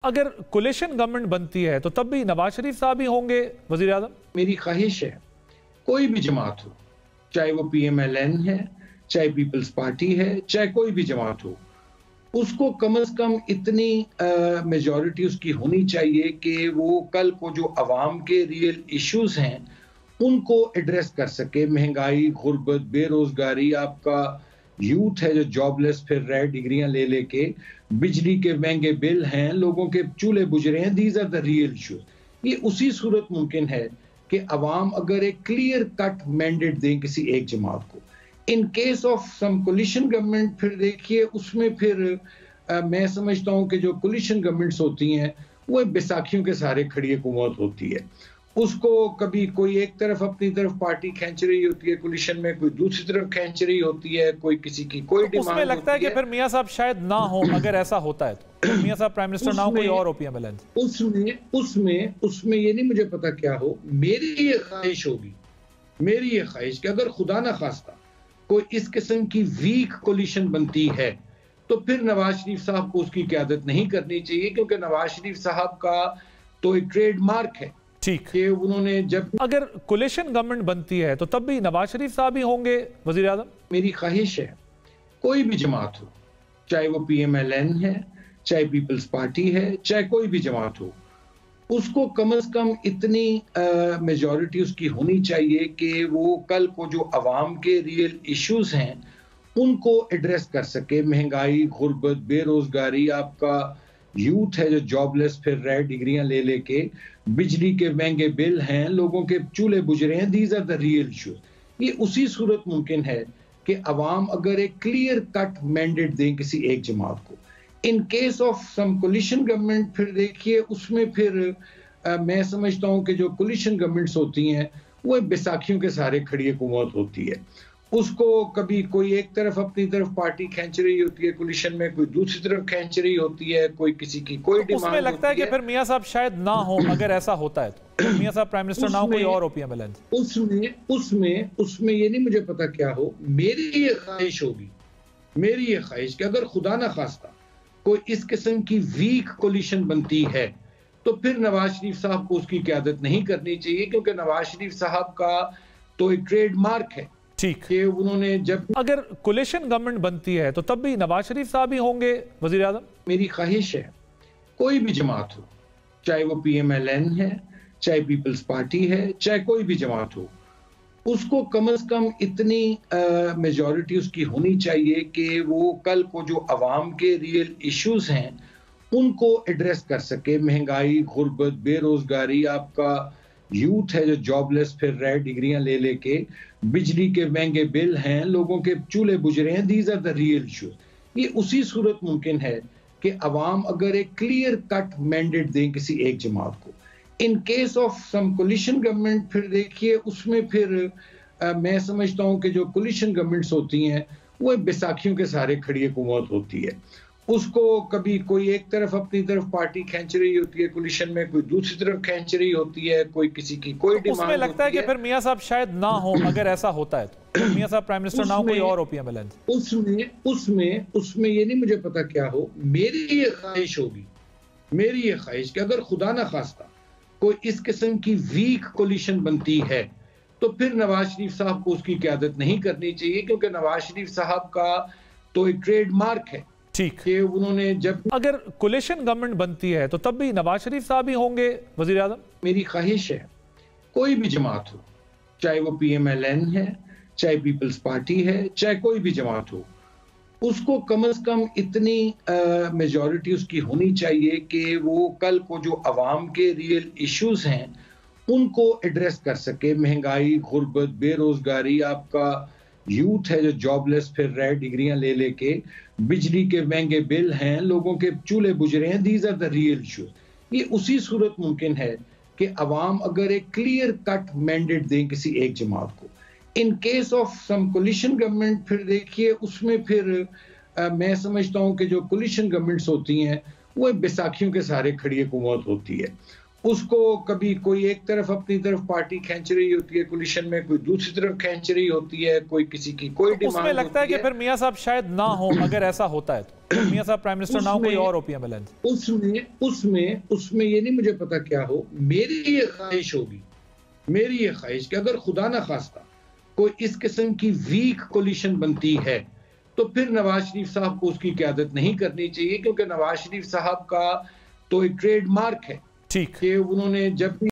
अगर coalition government बनती है तो तब भी नवाज शरीफ साहब ही होंगे वजीर आजम। मेरी ख्वाहिश है कोई भी जमात हो, चाहे वो PMLN है, चाहे पीपल्स पार्टी है, चाहे कोई भी जमात हो, उसको कम से कम इतनी मेजॉरिटी उसकी होनी चाहिए कि वो कल को जो अवाम के रियल इश्यूज हैं उनको एड्रेस कर सके। महंगाई, गुर्बत, बेरोजगारी, आपका यूथ है जो जॉबलेस फिर रहे डिग्रियां ले लेके, बिजली के महंगे बिल हैं, लोगों के चूल्हे बुझ रहे हैं। These are the real issues. ये उसी सूरत मुमकिन है कि अवाम अगर एक क्लियर कट मैंडेट दें किसी एक जमात को। In case of some coalition government फिर देखिए उसमें फिर मैं समझता हूं कि जो कोलिशन गवर्नमेंट्स होती हैं वो बैसाखियों के सहारे खड़ी हुकूमत होती है। उसको कभी कोई एक तरफ अपनी तरफ पार्टी खींच रही होती है कोलिशन में, कोई दूसरी तरफ खींच रही होती है, कोई किसी की कोई डिमांड उसमें लगता है कि फिर मियां साहब शायद ना हो। अगर ऐसा होता है तो मियां साहब प्राइम मिनिस्टर ना हो, कोई और OPMLN उसमें ये नहीं मुझे पता क्या हो। मेरी ये ख्वाहिश होगी, मेरी ये ख्वाहिश कि अगर खुदा ना खास्ता कोई इस किस्म की वीक कोलिशन बनती है तो फिर नवाज शरीफ साहब को उसकी क़यादत नहीं करनी चाहिए, क्योंकि नवाज शरीफ साहब का तो एक ट्रेडमार्क है। ठीक कि उन्होंने जब अगर कोलिशन गवर्नमेंट बनती है तो तब भी नवाज शरीफ साहब ही होंगे वजीर आजम। मेरी ख्वाहिश है कोई भी जमात हो, चाहे वो PMLN है, चाहे पीपल्स पार्टी है, चाहे कोई भी जमात हो, उसको कम से कम इतनी मेजॉरिटी उसकी होनी चाहिए कि वो कल को जो अवाम के रियल इश्यूज हैं उनको एड्रेस कर सके। महंगाई, गुर्बत, बेरोजगारी, आपका यूथ है जो जॉबलेस फिर रहे डिग्रियां ले लेके, बिजली के महंगे बिल हैं, लोगों के चूल्हे बुझ रहे हैं। These are the real issues. ये उसी सूरत मुमकिन है कि अवाम अगर एक क्लियर कट मैंडेट दें किसी एक जमात को। In case of some coalition government फिर देखिए उसमें फिर मैं समझता हूं कि जो कोलिशन गवर्नमेंट्स होती हैं वो बैसाखियों के सहारे खड़ी हुकूमत होती है। उसको कभी कोई एक तरफ अपनी तरफ पार्टी खींच रही होती है कोलिशन में, कोई दूसरी तरफ खींच रही होती है, कोई किसी की कोई डिमांड उसमें लगता है कि फिर मियां साहब शायद ना हो। अगर ऐसा होता है तो मियां साहब प्राइम मिनिस्टर ना हो, कोई और OPMLN उसमें ये नहीं मुझे पता क्या हो। मेरी ये ख्वाहिश होगी, मेरी ये ख्वाहिश कि अगर खुदा ना खास्ता कोई इस किस्म की वीक कोलिशन बनती है तो फिर नवाज शरीफ साहब को उसकी क़यादत नहीं करनी चाहिए, क्योंकि नवाज शरीफ साहब का तो एक ट्रेडमार्क है। ठीक कि उन्होंने जब अगर कोलिशन गवर्नमेंट बनती है तो तब भी नवाज शरीफ साहब ही होंगे वजीर आजम। मेरी ख्वाहिश है कोई भी जमात हो, चाहे वो PMLN है, चाहे पीपल्स पार्टी है, चाहे कोई भी जमात हो, उसको कम से कम इतनी मेजॉरिटी उसकी होनी चाहिए कि वो कल को जो अवाम के रियल इश्यूज हैं उनको एड्रेस कर सके। महंगाई, गुर्बत, बेरोजगारी, आपका यूथ है जो जॉबलेस फिर रहे डिग्रियां ले लेके, बिजली के महंगे बिल हैं, लोगों के चूल्हे बुझ रहे हैं। These are the real issues. ये उसी सूरत मुमकिन है कि अवाम अगर एक क्लियर कट मैंडेट दें किसी एक जमात को। In case of some coalition government फिर देखिए उसमें फिर मैं समझता हूं कि जो कोलिशन गवर्नमेंट्स होती हैं वो बैसाखियों के सहारे खड़ी हुकूमत होती है। उसको कभी कोई एक तरफ अपनी तरफ पार्टी खींच रही होती है कोलिशन में, कोई दूसरी तरफ खींच रही होती है, कोई किसी की कोई डिमांड उसमें लगता है कि फिर मियां साहब शायद ना हो। अगर ऐसा होता है तो मियां साहब प्राइम मिनिस्टर ना हो, कोई और OPMLN उसमें ये नहीं मुझे पता क्या हो। मेरी ये ख्वाहिश होगी, मेरी ये ख्वाहिश कि अगर खुदा ना खास्ता कोई इस किस्म की वीक कोलिशन बनती है तो फिर नवाज शरीफ साहब को उसकी क़यादत नहीं करनी चाहिए, क्योंकि नवाज शरीफ साहब का तो एक ट्रेडमार्क है। ठीक कि उन्होंने जब अगर कोलिशन गवर्नमेंट बनती है तो तब भी नवाज शरीफ साहब ही होंगे वजीर आजम। मेरी ख्वाहिश है कोई भी जमात हो, चाहे वो PMLN है, चाहे पीपल्स पार्टी है, चाहे कोई भी जमात हो, उसको कम से कम इतनी मेजॉरिटी उसकी होनी चाहिए कि वो कल को जो अवाम के रियल इश्यूज हैं उनको एड्रेस कर सके। महंगाई, गुर्बत, बेरोजगारी, आपका यूथ है जो जॉबलेस फिर रहे डिग्रियां ले लेके, बिजली के महंगे बिल हैं, लोगों के चूल्हे बुझ रहे हैं। These are the real issues. ये उसी सूरत मुमकिन है कि अवाम अगर एक क्लियर कट मैंडेट दें किसी एक जमात को। In case of some coalition government फिर देखिए उसमें फिर मैं समझता हूं कि जो कोलिशन गवर्नमेंट्स होती हैं वो बैसाखियों के सहारे खड़ी हुकूमत होती है। उसको कभी कोई एक तरफ अपनी तरफ पार्टी खींच रही होती है कोलिशन में, कोई दूसरी तरफ खींच रही होती है, कोई किसी की कोई डिमांड उसमें लगता है कि फिर मियां साहब शायद ना हो, अगर ऐसा होता है तो मियां साहब प्राइम मिनिस्टर ना हो, कोई और ओपीएम अलायंस। उसमें ये नहीं मुझे पता क्या हो, मेरी ये ख्वाहिश होगी, मेरी ये ख्वाहिश कि अगर खुदा ना खास्ता कोई इस किस्म की वीक कोलिशन बनती है तो फिर नवाज शरीफ साहब को उसकी क़यादत नहीं करनी चाहिए, क्योंकि नवाज शरीफ साहब का तो एक ट्रेडमार्क है ठीक कि उन्होंने जब भी